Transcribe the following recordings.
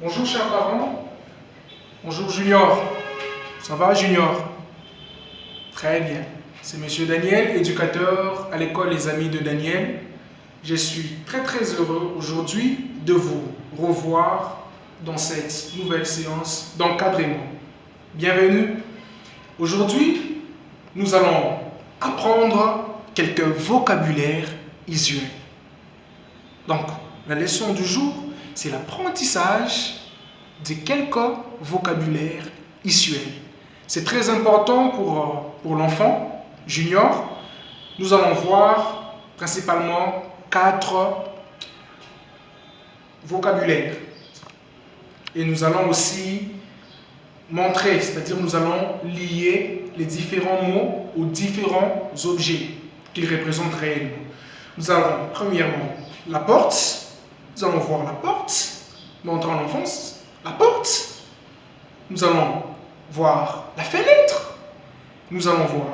Bonjour chers parents. Bonjour Junior. Ça va Junior? Très bien. C'est Monsieur Daniel, éducateur à l'école Les Amis de Daniel. Je suis très heureux aujourd'hui de vous revoir dans cette nouvelle séance d'encadrement. Bienvenue. Aujourd'hui, nous allons apprendre quelques vocabulaires usuels. Donc, la leçon du jour, c'est l'apprentissage de quelques vocabulaires usuels. C'est très important pour l'enfant junior. Nous allons voir principalement 4 vocabulaires. Et nous allons aussi montrer, c'est-à-dire nous allons lier les différents mots aux différents objets qu'ils représentent réellement. Nous avons premièrement la porte. Nous allons voir la porte, montrant l'enfance, la porte. Nous allons voir la fenêtre. Nous allons voir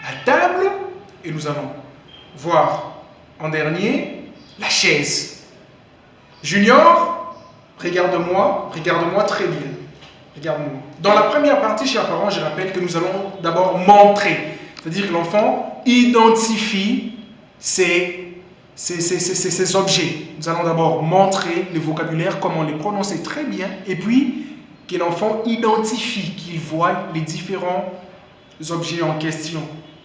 la table. Et nous allons voir en dernier la chaise. Junior, regarde-moi très bien. Regarde-moi. Dans la première partie, chers parents, je rappelle que nous allons d'abord montrer. C'est-à-dire que l'enfant identifie ces objets. Nous allons d'abord montrer le vocabulaire, comment les prononcer très bien, et puis que l'enfant identifie, qu'il voit les différents objets en question.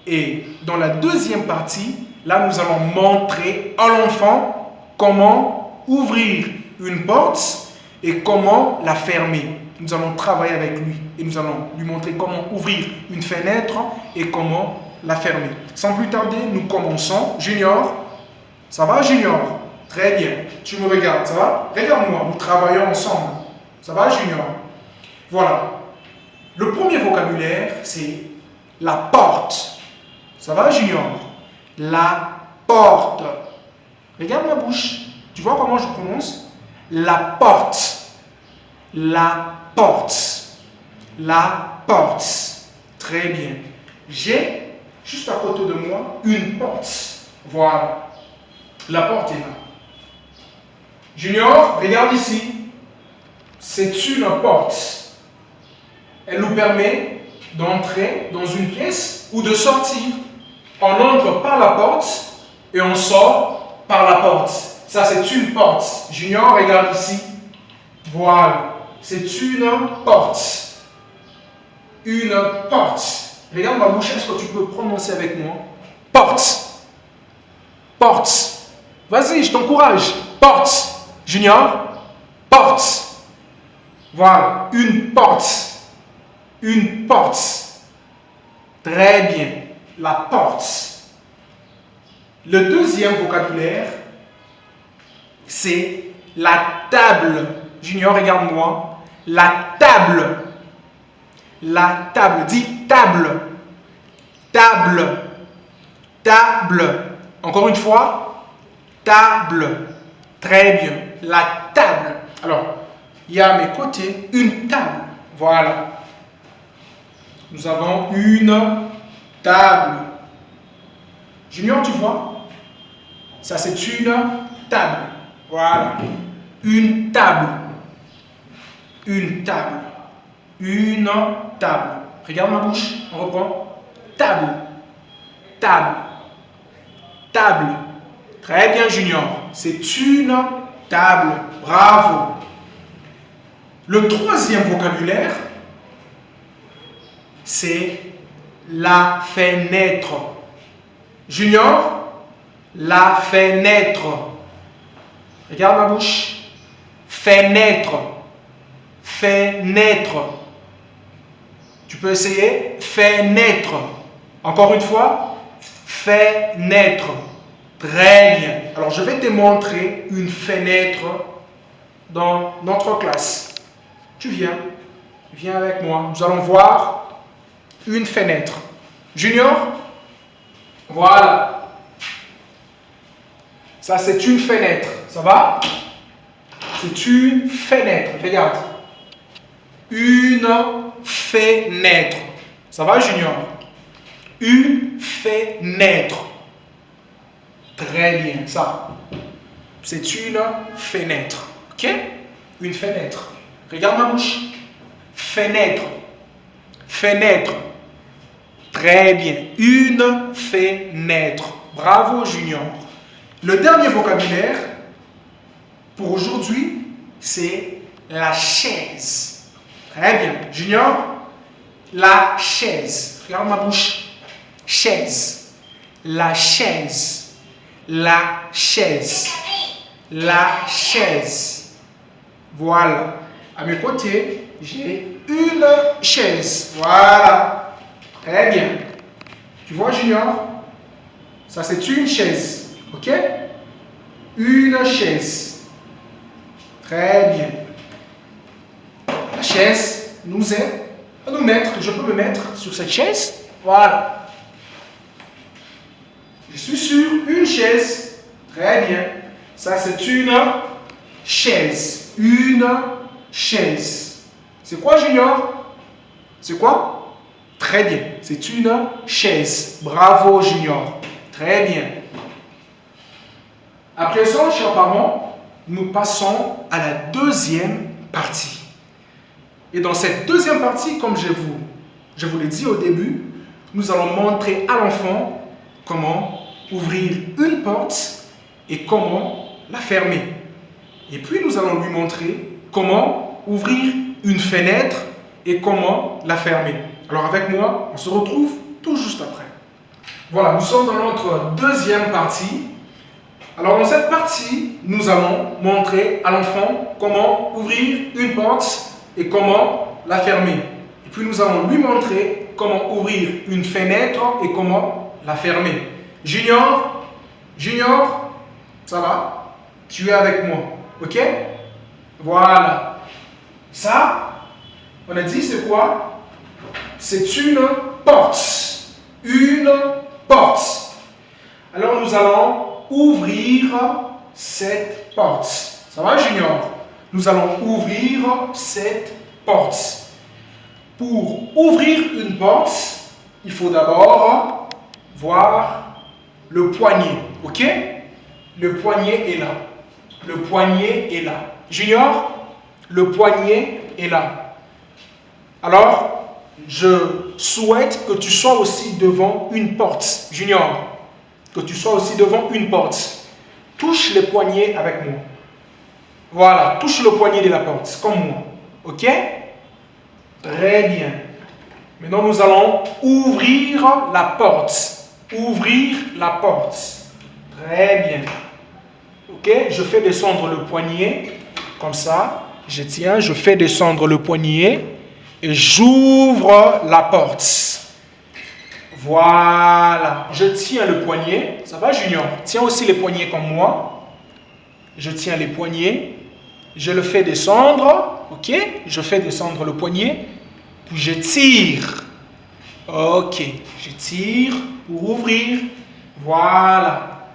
Et dans la deuxième partie, là, nous allons montrer à l'enfant comment ouvrir une porte et comment la fermer. Nous allons travailler avec lui et nous allons lui montrer comment ouvrir une fenêtre et comment la fermer. Sans plus tarder, nous commençons. Junior, ça va Junior? Très bien. Tu me regardes, ça va? Regarde-moi, nous travaillons ensemble. Ça va Junior? Voilà. Le premier vocabulaire, c'est la porte. Ça va Junior? La porte. Regarde ma bouche. Tu vois comment je prononce? La porte. La porte. La porte. Très bien. J'ai juste à côté de moi une porte. Voilà. La porte est là. Junior, regarde ici. C'est une porte. Elle nous permet d'entrer dans une pièce ou de sortir. On entre par la porte et on sort par la porte. Ça, c'est une porte. Junior, regarde ici. Voilà. C'est une porte. Une porte. Regarde ma bouche. Est-ce que tu peux prononcer avec moi? Porte. Porte. Vas-y, je t'encourage. Porte. Junior. Porte. Voilà. Une porte. Une porte. Très bien. La porte. Le deuxième vocabulaire, c'est la table. Junior, regarde-moi. La table. La table. Dis table. Table. Table. Encore une fois. Table. Très bien. La table. Alors, il y a à mes côtés une table. Voilà. Nous avons une table. Junior, tu vois? Ça, c'est une table. Voilà. Une table. Une table. Une table. Regarde ma bouche. On reprend. Table. Table. Table. Très bien, Junior. C'est une table. Bravo. Le troisième vocabulaire, c'est la fenêtre. Junior, la fenêtre. Regarde ma bouche. Fenêtre. Fenêtre. Tu peux essayer. Fenêtre. Encore une fois. Fenêtre. Très bien. Alors, je vais te montrer une fenêtre dans notre classe. Tu viens. Viens avec moi. Nous allons voir une fenêtre. Junior, voilà. Ça, c'est une fenêtre. Ça va? C'est une fenêtre. Regarde. Une fenêtre. Ça va, Junior? Une fenêtre. Très bien, ça. C'est une fenêtre. Ok? Une fenêtre. Regarde ma bouche. Fenêtre. Fenêtre. Très bien. Une fenêtre. Bravo, Junior. Le dernier vocabulaire pour aujourd'hui, c'est la chaise. Très bien. Junior, la chaise. Regarde ma bouche. Chaise. La chaise. La chaise. La chaise. Voilà. À mes côtés, j'ai une chaise. Voilà. Très bien. Tu vois, Junior? Ça, c'est une chaise. OK? Une chaise. Très bien. La chaise nous aide à nous mettre. Je peux me mettre sur cette chaise. Voilà. Je suis sur une chaise. Très bien. Ça, c'est une chaise. Une chaise. C'est quoi, Junior? C'est quoi? Très bien. C'est une chaise. Bravo, Junior. Très bien. À présent, chers parents, nous passons à la deuxième partie. Et dans cette deuxième partie, comme je vous l'ai dit au début, nous allons montrer à l'enfant comment ouvrir une porte et comment la fermer. Et puis, nous allons lui montrer comment ouvrir une fenêtre et comment la fermer. Alors, avec moi, on se retrouve tout juste après. Voilà, nous sommes dans notre deuxième partie. Alors, dans cette partie, nous allons montrer à l'enfant comment ouvrir une porte et comment la fermer. Et puis, nous allons lui montrer comment ouvrir une fenêtre et comment la fermer. Junior, ça va? Tu es avec moi, ok? Voilà. Ça, on a dit, c'est quoi? C'est une porte. Une porte. Alors, nous allons ouvrir cette porte. Ça va, Junior? Nous allons ouvrir cette porte. Pour ouvrir une porte, il faut d'abord voir le poignet. Ok? Le poignet est là. Le poignet est là. Junior, le poignet est là. Alors, je souhaite que tu sois aussi devant une porte. Junior, que tu sois aussi devant une porte. Touche le poignet avec moi. Voilà, touche le poignet de la porte, comme moi. Ok? Très bien. Maintenant, nous allons ouvrir la porte. Ouvrir la porte. Très bien. Ok? Je fais descendre le poignet. Comme ça. Je tiens, je fais descendre le poignet. Et j'ouvre la porte. Voilà. Je tiens le poignet. Ça va, Junior? Tiens aussi les poignets comme moi. Je tiens les poignets. Je le fais descendre. Ok? Je fais descendre le poignet. Puis je tire. Ok. Je tire pour ouvrir. Voilà.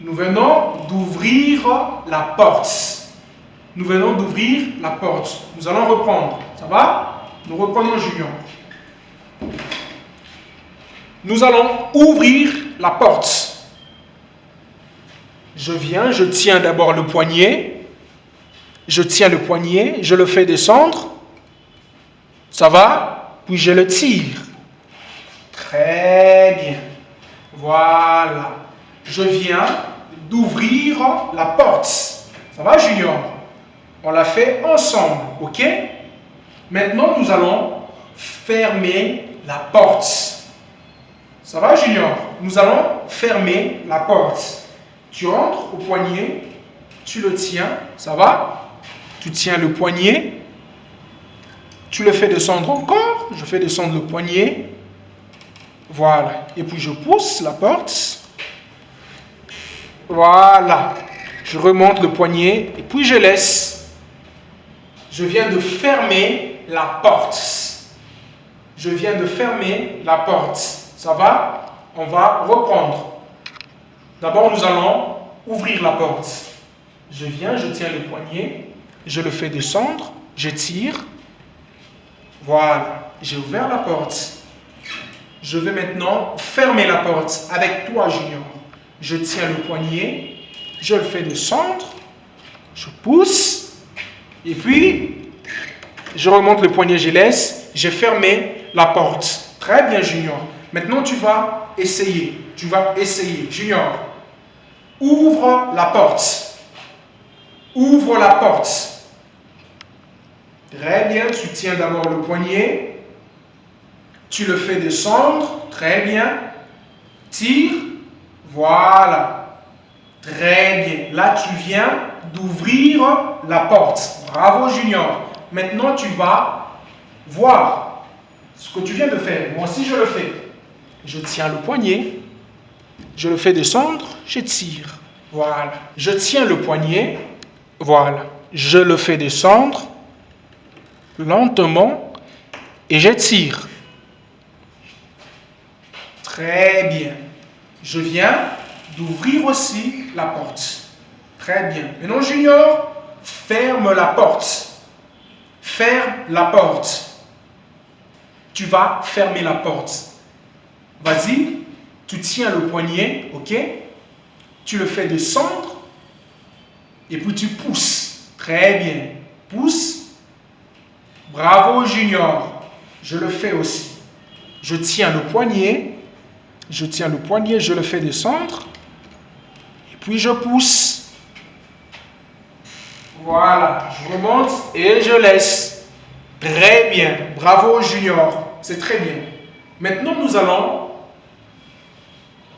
Nous venons d'ouvrir la porte. Nous venons d'ouvrir la porte. Nous allons reprendre. Ça va? Nous reprenons, Junior. Nous allons ouvrir la porte. Je viens, je tiens d'abord le poignet. Je tiens le poignet, je le fais descendre. Ça va? Puis je le tire. Très bien. Voilà. Je viens d'ouvrir la porte. Ça va, Junior? On l'a fait ensemble, ok? Maintenant, nous allons fermer la porte. Ça va, Junior? Nous allons fermer la porte. Tu entres au poignet, tu le tiens, ça va? Tu tiens le poignet, tu le fais descendre encore, je fais descendre le poignet. Voilà. Et puis je pousse la porte. Voilà. Je remonte le poignet et puis je laisse. Je viens de fermer la porte. Je viens de fermer la porte. Ça va? On va reprendre. D'abord, nous allons ouvrir la porte. Je viens, je tiens le poignet, je le fais descendre, je tire. Voilà. J'ai ouvert la porte. Je vais maintenant fermer la porte avec toi, Junior. Je tiens le poignet, je le fais descendre, je pousse, et puis je remonte le poignet, je laisse, j'ai fermé la porte. Très bien, Junior. Maintenant, tu vas essayer. Junior, ouvre la porte. Ouvre la porte. Très bien, tu tiens d'abord le poignet. Tu le fais descendre. Très bien. Tire. Voilà. Très bien. Là, tu viens d'ouvrir la porte. Bravo, Junior. Maintenant, tu vas voir ce que tu viens de faire. Moi aussi, je le fais. Je tiens le poignet. Je le fais descendre. Je tire. Voilà. Je tiens le poignet. Voilà. Je le fais descendre lentement et j'étire. Très bien. Je viens d'ouvrir aussi la porte. Très bien. Maintenant, Junior, ferme la porte. Ferme la porte. Tu vas fermer la porte. Vas-y, tu tiens le poignet, ok? Tu le fais descendre et puis tu pousses. Très bien. Pousse. Bravo, Junior. Je le fais aussi. Je tiens le poignet. Je le fais descendre. Et puis je pousse. Voilà. Je remonte et je laisse. Très bien. Bravo, Junior. C'est très bien. Maintenant, nous allons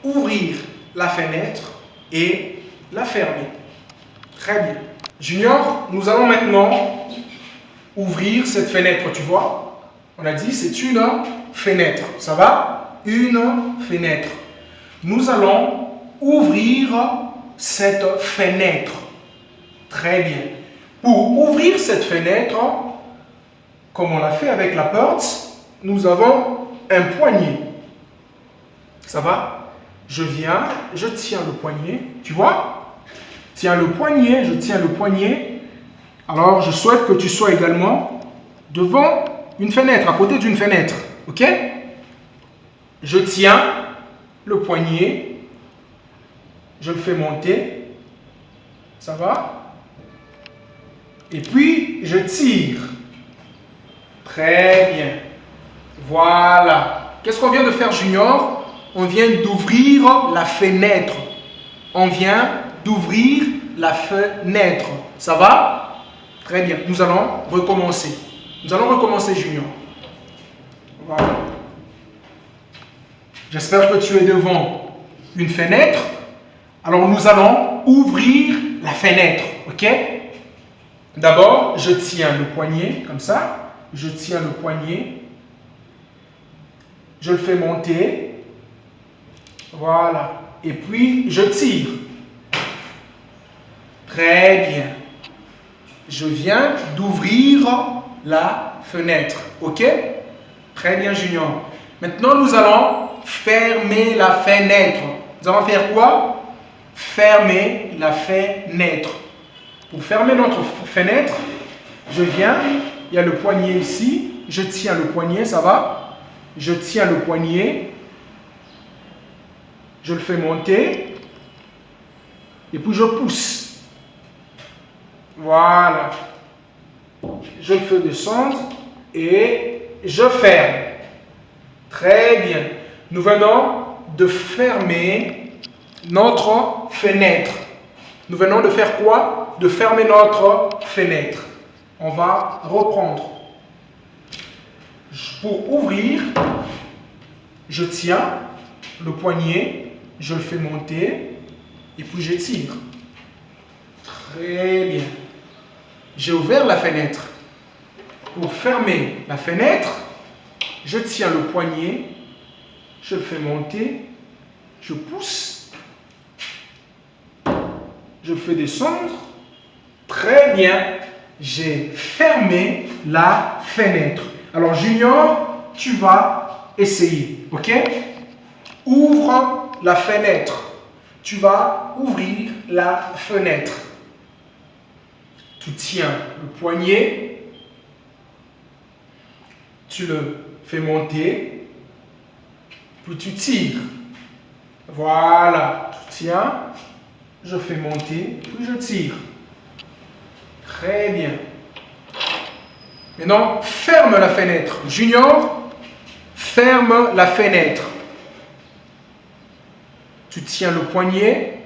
ouvrir la fenêtre et la fermer. Très bien. Junior, nous allons maintenant ouvrir cette fenêtre, tu vois. On a dit c'est une fenêtre. Ça va? Une fenêtre. Nous allons ouvrir cette fenêtre. Très bien. Pour ouvrir cette fenêtre, comme on l'a fait avec la porte, nous avons un poignet. Ça va? Je viens, je tiens le poignet. Tu vois? Je tiens le poignet. Alors, je souhaite que tu sois également devant une fenêtre, à côté d'une fenêtre. Ok? Je tiens le poignet. Je le fais monter. Ça va? Et puis, je tire. Très bien. Voilà. Qu'est-ce qu'on vient de faire, Junior? On vient d'ouvrir la fenêtre. Ça va? Très bien. Nous allons recommencer. Junior. Voilà. J'espère que tu es devant une fenêtre. Alors, nous allons ouvrir la fenêtre. OK? D'abord, je tiens le poignet, comme ça. Je tiens le poignet. Je le fais monter. Voilà. Et puis, je tire. Très bien. Je viens d'ouvrir la fenêtre. OK? Très bien, Junior. Maintenant, nous allons fermer la fenêtre. Nous allons faire quoi? Fermer la fenêtre. Pour fermer notre fenêtre, je viens, il y a le poignet ici. Je tiens le poignet, ça va? Je tiens le poignet. Je le fais monter. Et puis, je pousse. Voilà. Je le fais descendre et je ferme. Très bien. Nous venons de fermer notre fenêtre. Nous venons de faire quoi? De fermer notre fenêtre. On va reprendre. Pour ouvrir, je tiens le poignet, je le fais monter et puis je tire. Très bien. J'ai ouvert la fenêtre. Pour fermer la fenêtre, je tiens le poignet, je le fais monter, je pousse, je le fais descendre. Très bien. J'ai fermé la fenêtre. Alors, Junior, tu vas essayer. OK? Ouvre la fenêtre. Tu vas ouvrir la fenêtre. Tu tiens le poignet, tu le fais monter, puis tu tires. Voilà, tu tiens, je fais monter, puis je tire. Très bien. Maintenant, ferme la fenêtre. Junior, ferme la fenêtre. Tu tiens le poignet,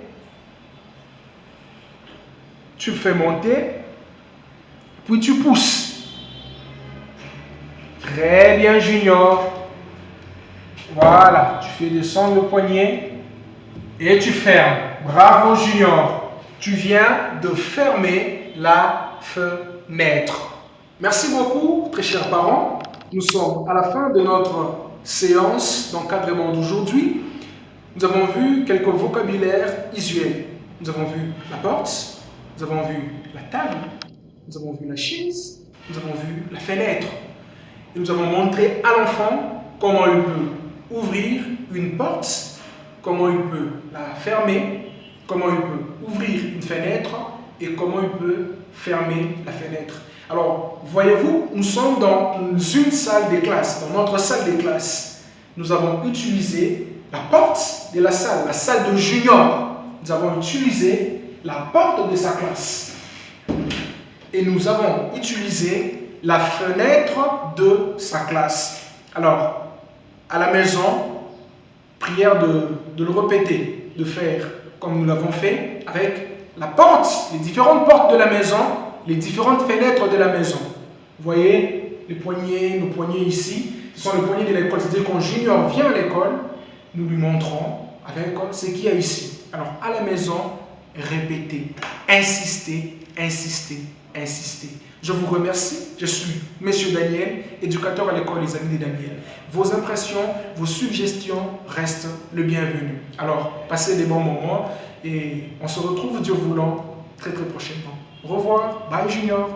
tu le fais monter, puis tu pousses. Très bien, Junior. Voilà, tu fais descendre le poignet et tu fermes. Bravo, Junior. Tu viens de fermer la fenêtre. Merci beaucoup, très chers parents. Nous sommes à la fin de notre séance d'encadrement d'aujourd'hui. Nous avons vu quelques vocabulaires usuels. Nous avons vu la porte, nous avons vu la table, nous avons vu la chaise, nous avons vu la fenêtre. Et nous avons montré à l'enfant comment il peut ouvrir une porte, comment il peut la fermer, comment il peut ouvrir une fenêtre et comment il peut fermer la fenêtre. Alors, voyez-vous, nous sommes dans une salle de classe, dans notre salle de classe. Nous avons utilisé la porte de la salle de Junior. Nous avons utilisé la porte de sa classe. Et nous avons utilisé la fenêtre de sa classe. Alors, à la maison, prière de le répéter, de faire comme nous l'avons fait avec la porte, les différentes portes de la maison, les différentes fenêtres de la maison. Vous voyez les poignées, nos poignées ici, ce sont les poignées de l'école. C'est-à-dire quand Junior vient à l'école, nous lui montrons avec ce qu'il y a ici. Alors à la maison, répétez, insistez, insistez, insistez. Je vous remercie. Je suis Monsieur Daniel, éducateur à l'école Les Amis de Daniel. Vos impressions, vos suggestions restent le bienvenu. Alors, passez des bons moments et on se retrouve, Dieu voulant, très très prochainement. Au revoir. Bye Junior.